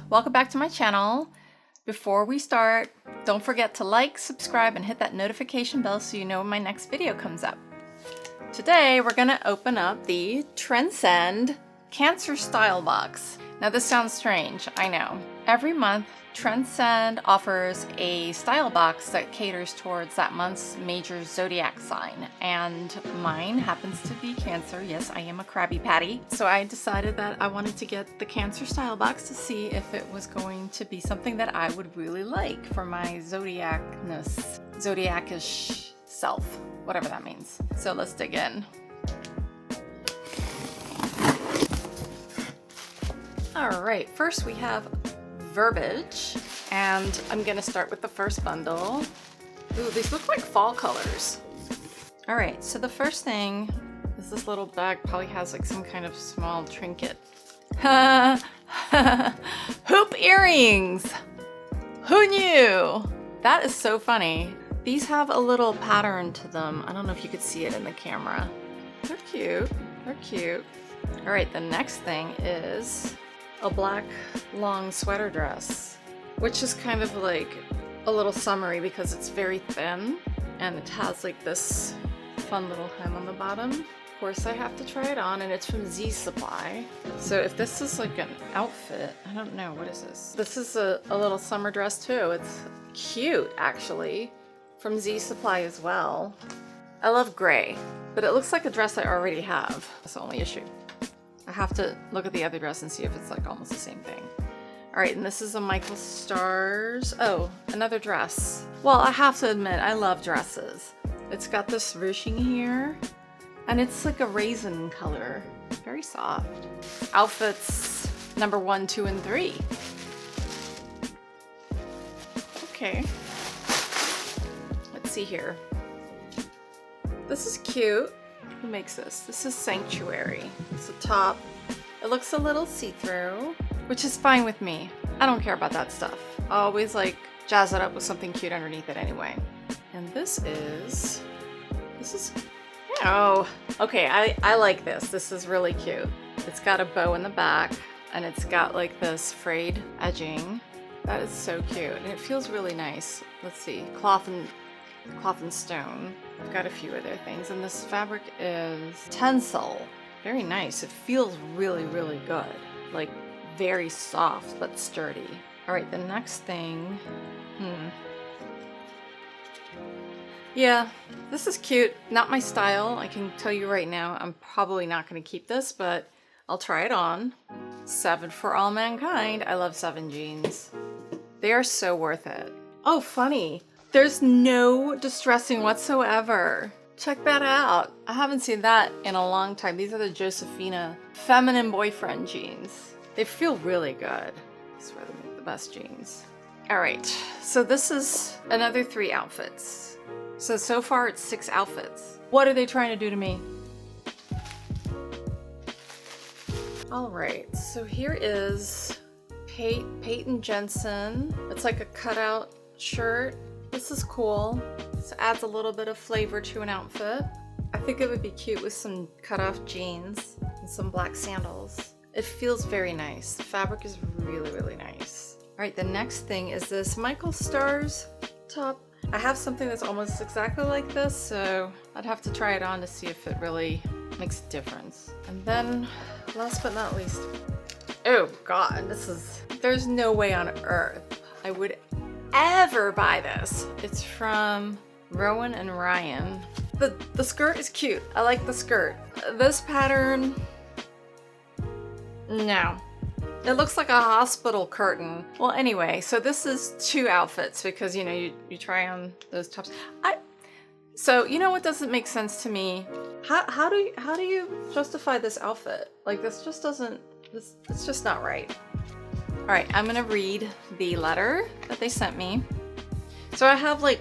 welcome back to my channel. Before we start, don't forget to like, subscribe, and hit that notification bell so you know when my next video comes up. Today we're gonna open up the Trendsend Cancer Style Box. Now this sounds strange, I know. Every month, Trendsend offers a style box that caters towards that month's major zodiac sign, and mine happens to be Cancer. Yes, I am a Krabby Patty. So I decided that I wanted to get the Cancer style box to see if it was going to be something that I would really like for my zodiacness, zodiacish self, whatever that means. So let's dig in. All right, first we have verbiage, and I'm gonna start with the first bundle. Ooh, these look like fall colors. All right, so the first thing is this little bag. Probably has like some kind of small trinket. Hoop earrings! Who knew? That is so funny. These have a little pattern to them. I don't know if you could see it in the camera. They're cute, they're cute. All right, the next thing is a black long sweater dress, which is kind of like a little summery because it's very thin and it has like this fun little hem on the bottom. Of course I have to try it on, and it's from Z Supply. So if this is like an outfit, I don't know, what is this? This is a little summer dress too. It's cute actually, from Z Supply as well. I love gray, but it looks like a dress I already have. That's the only issue. I have to look at the other dress and see if it's like almost the same thing. All right, and this is a Michael Stars. Oh, another dress. Well, I have to admit, I love dresses. It's got this ruching here, and it's like a raisin color. Very soft. Outfits number 1, 2, and 3. Okay. Let's see here. This is cute. Who makes this? This is Sanctuary. It's a top. It looks a little see-through, which is fine with me. I don't care about that stuff. I always like jazz it up with something cute underneath it anyway. And this is, oh, okay, I like this. This is really cute. It's got a bow in the back, and it's got like this frayed edging. That is so cute, and it feels really nice. Let's see, cloth and stone. I've got a few other things, and this fabric is Tencel. Very nice. It feels really, really good. Like very soft but sturdy. All right, the next thing. Yeah, this is cute. Not my style. I can tell you right now, I'm probably not going to keep this, but I'll try it on. 7 for All Mankind. I love 7 jeans. They are so worth it. Oh, funny. There's no distressing whatsoever. Check that out. I haven't seen that in a long time. These are the Josefina feminine boyfriend jeans. They feel really good. I swear they make the best jeans. All right, so this is another 3 outfits. So far it's 6 outfits. What are they trying to do to me? All right, so here is Peyton Jensen. It's like a cutout shirt. This is cool. This adds a little bit of flavor to an outfit. I think it would be cute with some cut-off jeans and some black sandals. It feels very nice. The fabric is really, really nice. All right, the next thing is this Michael Stars top. I have something that's almost exactly like this, so I'd have to try it on to see if it really makes a difference. And then, last but not least, oh God, there's no way on earth I would ever buy this. It's from Rowan and Ryan. The skirt is cute. I like the skirt. This pattern, no. It looks like a hospital curtain. Well, anyway, so this is 2 outfits because, you know, you try on those tops. So you know what doesn't make sense to me? How do you justify this outfit? Like this just doesn't, it's just not right. All right, I'm gonna read the letter that they sent me. So I have like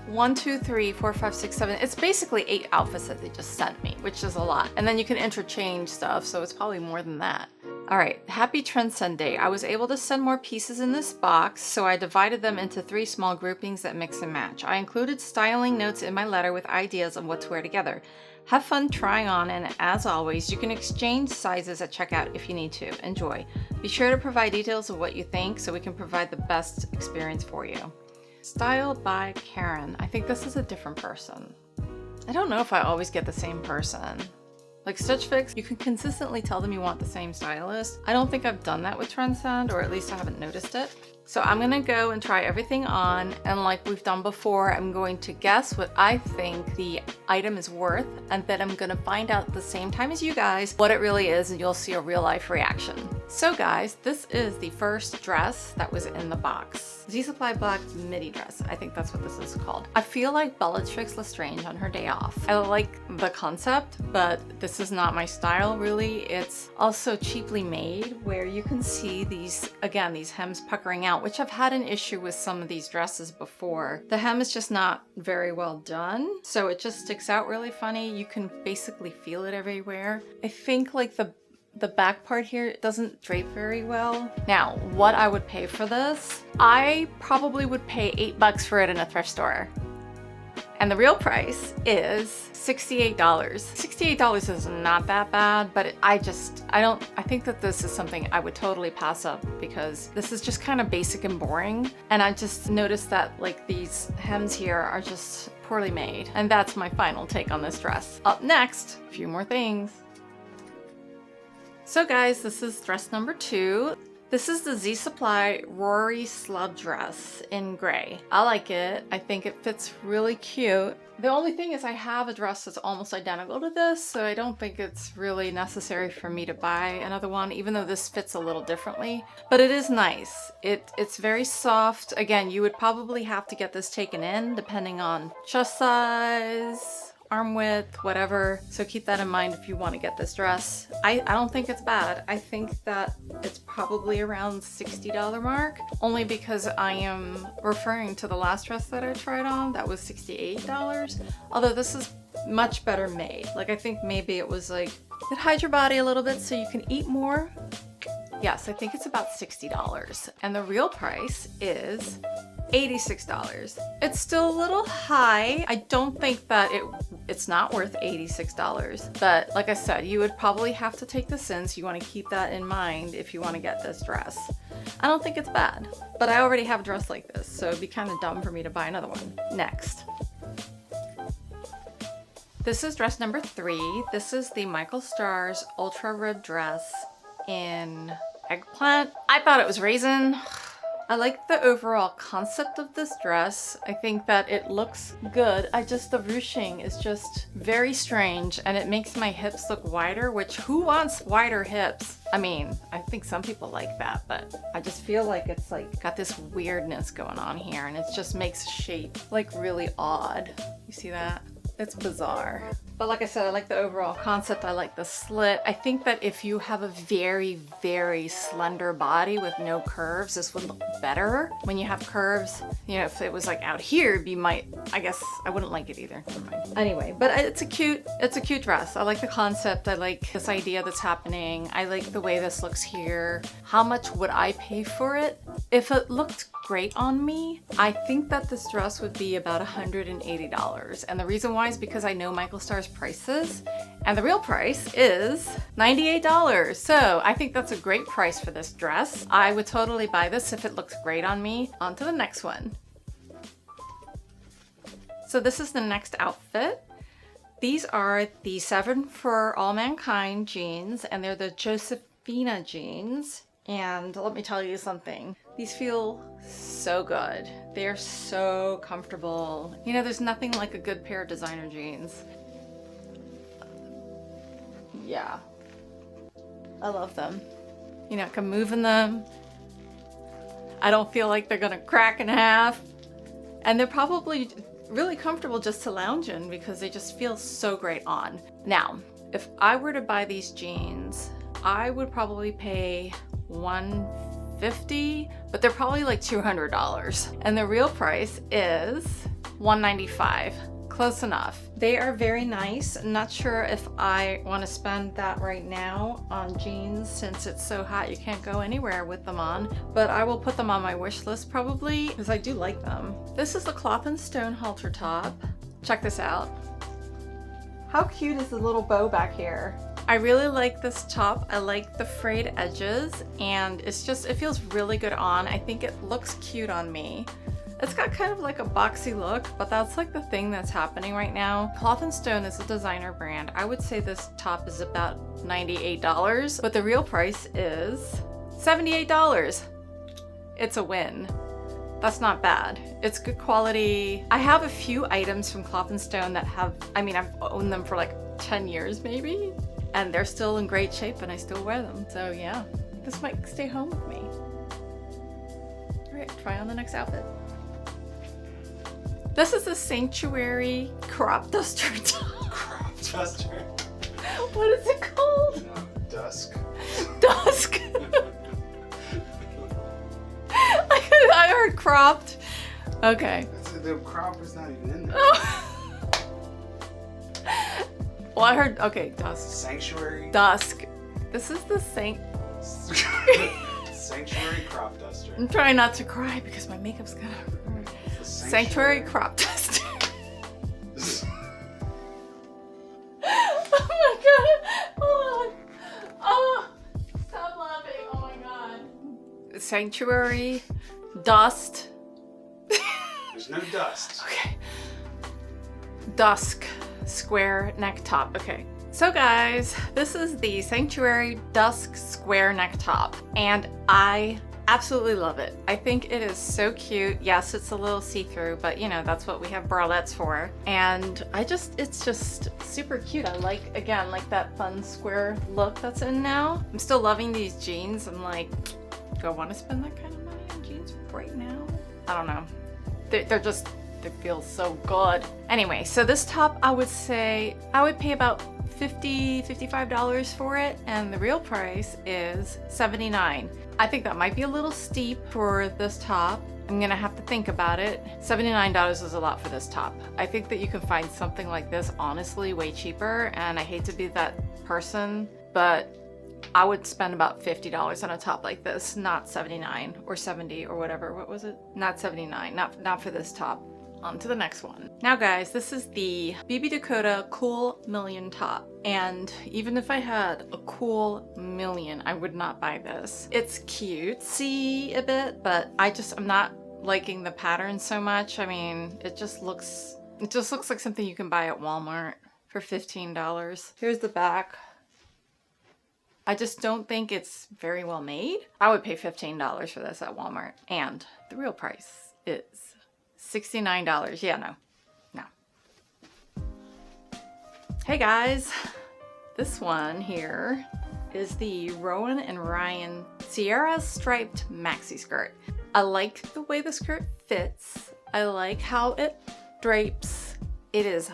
1, 2, 3, 4, 5, 6, 7. It's basically 8 outfits that they just sent me, which is a lot. And then you can interchange stuff, so it's probably more than that. All right, happy Trendsend Day. I was able to send more pieces in this box, so I divided them into 3 small groupings that mix and match. I included styling notes in my letter with ideas on what to wear together. Have fun trying on, and as always, you can exchange sizes at checkout if you need to. Enjoy. Be sure to provide details of what you think so we can provide the best experience for you. Style by Karen. I think this is a different person. I don't know if I always get the same person. Like Stitch Fix, you can consistently tell them you want the same stylist. I don't think I've done that with Trendsend, or at least I haven't noticed it. So I'm gonna go and try everything on, and like we've done before, I'm going to guess what I think the item is worth, and then I'm gonna find out at the same time as you guys what it really is, and you'll see a real life reaction. So guys, this is the first dress that was in the box. Z Supply Black Midi dress. I think that's what this is called. I feel like Bellatrix Lestrange on her day off. I like the concept, but this is not my style really. It's also cheaply made, where you can see these, again, these hems puckering out, which I've had an issue with some of these dresses before. The hem is just not very well done, so it just sticks out really funny. You can basically feel it everywhere. I think like the back part here doesn't drape very well. Now, what I would pay for this, I probably would pay $8 for it in a thrift store. And the real price is $68. $68 is not that bad, but I think that this is something I would totally pass up, because this is just kind of basic and boring. And I just noticed that like these hems here are just poorly made. And that's my final take on this dress. Up next, a few more things. So guys, this is dress number 2. This is the Z Supply Rory Slub dress in gray. I like it. I think it fits really cute. The only thing is I have a dress that's almost identical to this, so I don't think it's really necessary for me to buy another one, even though this fits a little differently. But it is nice. It's very soft. Again, you would probably have to get this taken in depending on chest size, arm width, whatever. So keep that in mind if you want to get this dress. I don't think it's bad. I think that it's probably around $60 mark, only because I am referring to the last dress that I tried on that was $68. Although this is much better made. Like I think maybe it was like, it hides your body a little bit so you can eat more. Yes, I think it's about $60. And the real price is $86. It's still a little high. I don't think that it's not worth $86, but like I said, you would probably have to take this in, so you want to keep that in mind if you want to get this dress. I don't think it's bad, but I already have a dress like this, so it'd be kind of dumb for me to buy another one. Next. This is dress number 3. This is the Michael Stars Ultra Rib dress in eggplant. I thought it was raisin. I like the overall concept of this dress. I think that it looks good. The ruching is just very strange, and it makes my hips look wider, which who wants wider hips? I mean, I think some people like that, but I just feel like it's like got this weirdness going on here, and it just makes shape like really odd. You see that? It's bizarre. But like I said, I like the overall concept. I like the slit. I think that if you have a very, very slender body with no curves, this would look better. When you have curves, you know, if it was like out here, I guess I wouldn't like it either. Never mind. Anyway, but it's a cute dress. I like the concept. I like this idea that's happening. I like the way this looks here. How much would I pay for it? If it looked great on me, I think that this dress would be about $180. And the reason why is because I know Michael Stars prices, and the real price is $98. So I think that's a great price for this dress. I would totally buy this if it looks great on me. On to the next one. So this is the next outfit. These are the 7 for All Mankind jeans, and they're the Josefina jeans. And let me tell you something. These feel so good. They're so comfortable. You know, there's nothing like a good pair of designer jeans. Yeah. I love them. You know, I can move in them. I don't feel like they're gonna crack in half. And they're probably really comfortable just to lounge in because they just feel so great on. Now, if I were to buy these jeans, I would probably pay $150, but they're probably like $200. And the real price is $195. Close enough. They are very nice. I'm not sure if I want to spend that right now on jeans since it's so hot you can't go anywhere with them on, but I will put them on my wish list probably because I do like them. This is the Cloth and Stone halter top. Check this out. How cute is the little bow back here? I really like this top. I like the frayed edges and it feels really good on. I think it looks cute on me. It's got kind of like a boxy look, but that's like the thing that's happening right now. Cloth & Stone is a designer brand. I would say this top is about $98, but the real price is $78. It's a win. That's not bad. It's good quality. I have a few items from Cloth & Stone that have, I mean, I've owned them for like 10 years maybe, and they're still in great shape and I still wear them. So yeah, this might stay home with me. All right, try on the next outfit. This is the Sanctuary crop duster top. Crop duster? What is it called? Dusk. Dusk. I heard cropped. Okay. The crop is not even in there. Well, I heard, okay, Dusk. Sanctuary. Dusk. This is the Sanctuary crop duster. I'm trying not to cry because my makeup's gonna hurt. Sanctuary crop duster. Oh my god. Hold on. Oh, stop laughing. Oh my god. Sanctuary dust. There's no dust. Okay. Dusk square neck top. Okay. So guys, this is the Sanctuary Dusk square neck top and I absolutely love it. I think it is so cute. Yes, it's a little see-through, but you know, that's what we have bralettes for. And it's just super cute. I like, again, like that fun square look that's in now. I'm still loving these jeans. I'm like, do I want to spend that kind of money on jeans right now? I don't know. They feel so good. Anyway, so this top, I would say, I would pay about $55 for it, and the real price is $79. I think that might be a little steep for this top. I'm gonna have to think about it. $79 is a lot for this top. I think that you can find something like this honestly way cheaper, and I hate to be that person, but I would spend about $50 on a top like this, not 79 or 70 or whatever. What was it? Not 79, not for this top. On to the next one. Now guys, this is the BB Dakota Cool Million top. And even if I had a Cool Million, I would not buy this. It's cutesy a bit, but I'm not liking the pattern so much. I mean, it just looks like something you can buy at Walmart for $15. Here's the back. I just don't think it's very well made. I would pay $15 for this at Walmart. And the real price is $69. Yeah, no. Hey guys, this one here is the Rowan and Ryan Sierra striped maxi skirt. I like the way the skirt fits. I like how it drapes. It is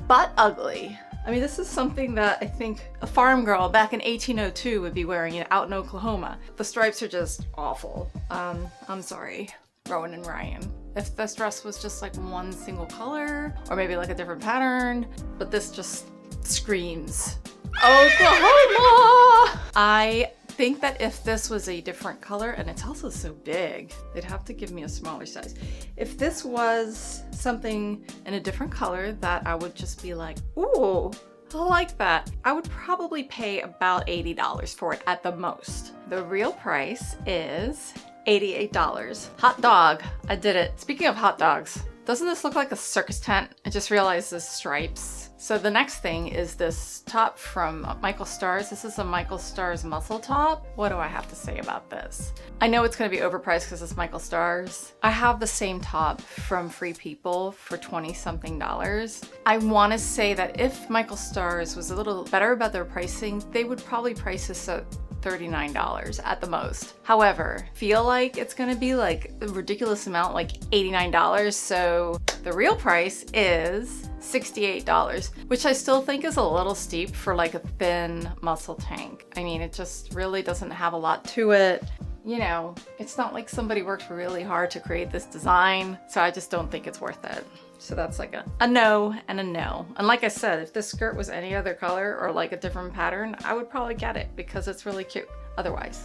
butt ugly. I mean, this is something that I think a farm girl back in 1802 would be wearing it out in Oklahoma. The stripes are just awful. I'm sorry, Rowan and Ryan. If this dress was just like one single color or maybe like a different pattern, but this just screams Oklahoma! I think that if this was a different color, and it's also so big, they'd have to give me a smaller size. If this was something in a different color that I would just be like, ooh, I like that, I would probably pay about $80 for it at the most. The real price is $88. Hot dog, I did it. Speaking of hot dogs, doesn't this look like a circus tent? I just realized the stripes. So the next thing is this top from Michael Stars. This is a Michael Stars muscle top. What do I have to say about this? I know it's gonna be overpriced because it's Michael Stars. I have the same top from Free People for 20-something dollars. I wanna say that if Michael Stars was a little better about their pricing, they would probably price this at $39 at the most. However, feel like it's gonna be like a ridiculous amount, like $89. So the real price is $68, which I still think is a little steep for like a thin muscle tank. I mean, it just really doesn't have a lot to it. You know, it's not like somebody worked really hard to create this design, so I just don't think it's worth it. So that's like a no and a no. And like I said, if this skirt was any other color or like a different pattern, I would probably get it because it's really cute. Otherwise,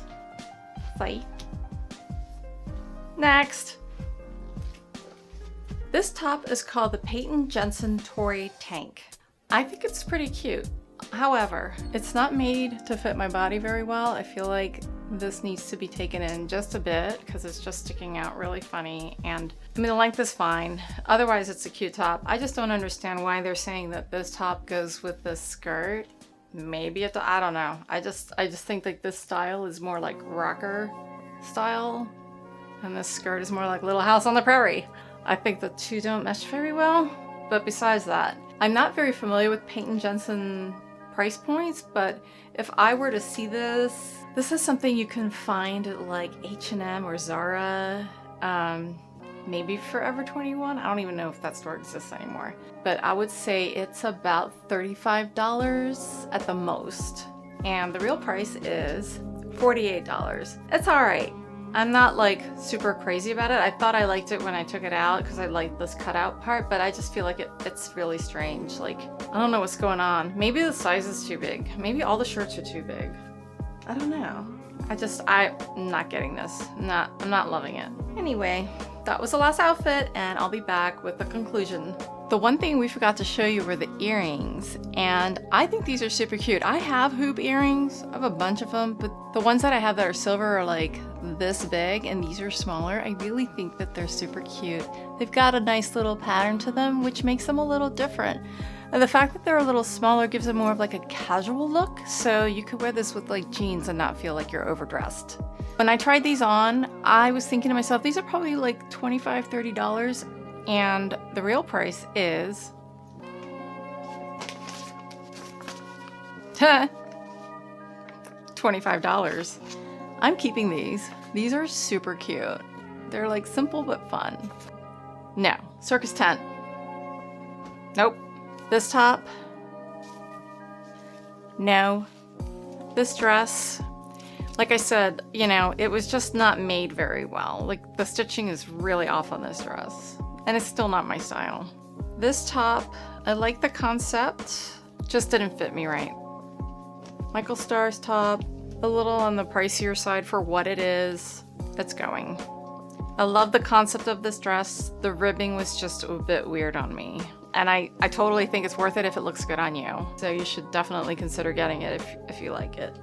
fight. Next. This top is called the Peyton Jensen Tory Tank. I think it's pretty cute. However, it's not made to fit my body very well. I feel like this needs to be taken in just a bit because it's just sticking out really funny. And I mean, the length is fine. Otherwise, it's a cute top. I just don't understand why they're saying that this top goes with this skirt. Maybe it, I don't know. I just think like this style is more like rocker style, and this skirt is more like Little House on the Prairie. I think the two don't mesh very well. But besides that, I'm not very familiar with Peyton Jensen price points, but if I were to see this is something you can find at like H&M or Zara, maybe Forever 21. I don't even know if that store exists anymore, but I would say it's about $35 at the most, and the real price is $48. It's all right. I'm not like super crazy about it. I thought I liked it when I took it out because I liked this cutout part, but I just feel like it's really strange. Like, I don't know what's going on. Maybe the size is too big. Maybe all the shirts are too big. I don't know. I'm not getting this. I'm not loving it. Anyway, that was the last outfit, and I'll be back with the conclusion. The one thing we forgot to show you were the earrings, and I think these are super cute. I have hoop earrings. I have a bunch of them, but the ones that I have that are silver are like this big, and these are smaller. I really think that they're super cute. They've got a nice little pattern to them, which makes them a little different. And the fact that they're a little smaller gives them more of like a casual look, so you could wear this with like jeans and not feel like you're overdressed. When I tried these on, I was thinking to myself, these are probably like $25, $30, and the real price is $25. I'm keeping these. These are super cute. They're like simple but fun. No, circus tent. Nope. This top. No. This dress. Like I said, you know, it was just not made very well. Like, the stitching is really off on this dress, and it's still not my style. This top, I like the concept, just didn't fit me right. Michael Starr's top, a little on the pricier side for what it is. It's going. I love the concept of this dress. The ribbing was just a bit weird on me. And I totally think it's worth it if it looks good on you. So you should definitely consider getting it if you like it.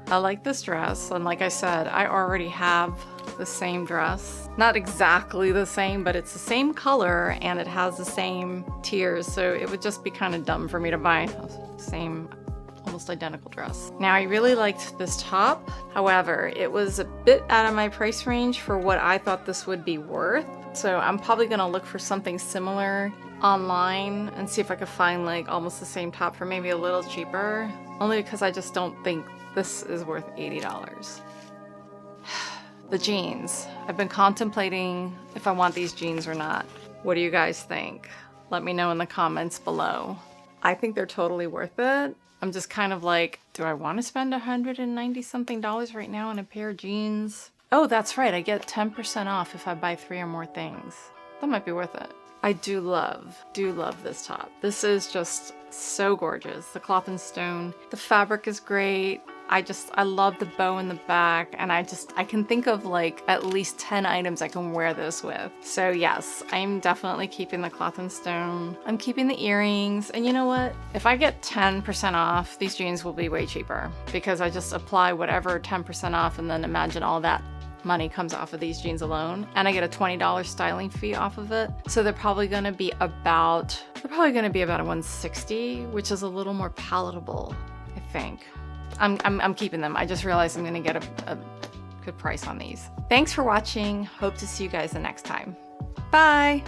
I like this dress, and like I said, I already have the same dress. Not exactly the same, but it's the same color and it has the same tiers, so it would just be kind of dumb for me to buy the same almost identical dress. Now, I really liked this top. However, it was a bit out of my price range for what I thought this would be worth. So I'm probably gonna look for something similar online and see if I could find like almost the same top for maybe a little cheaper. Only because I just don't think this is worth $80. The jeans. I've been contemplating if I want these jeans or not. What do you guys think? Let me know in the comments below. I think they're totally worth it. I'm just kind of like, do I want to spend $190 something right now on a pair of jeans? Oh, that's right. I get 10% off if I buy 3 or more things. That might be worth it. I do love this top. This is just so gorgeous. The cloth and stone. The fabric is great. I love the bow in the back, and I can think of like at least 10 items I can wear this with. So yes, I'm definitely keeping the cloth and stone. I'm keeping the earrings, and you know what? If I get 10% off, these jeans will be way cheaper because I just apply whatever 10% off and then imagine all that money comes off of these jeans alone, and I get a $20 styling fee off of it. So they're probably gonna be about a $160, which is a little more palatable, I think. I'm keeping them. I just realized I'm gonna get a good price on these. Thanks for watching. Hope to see you guys the next time. Bye.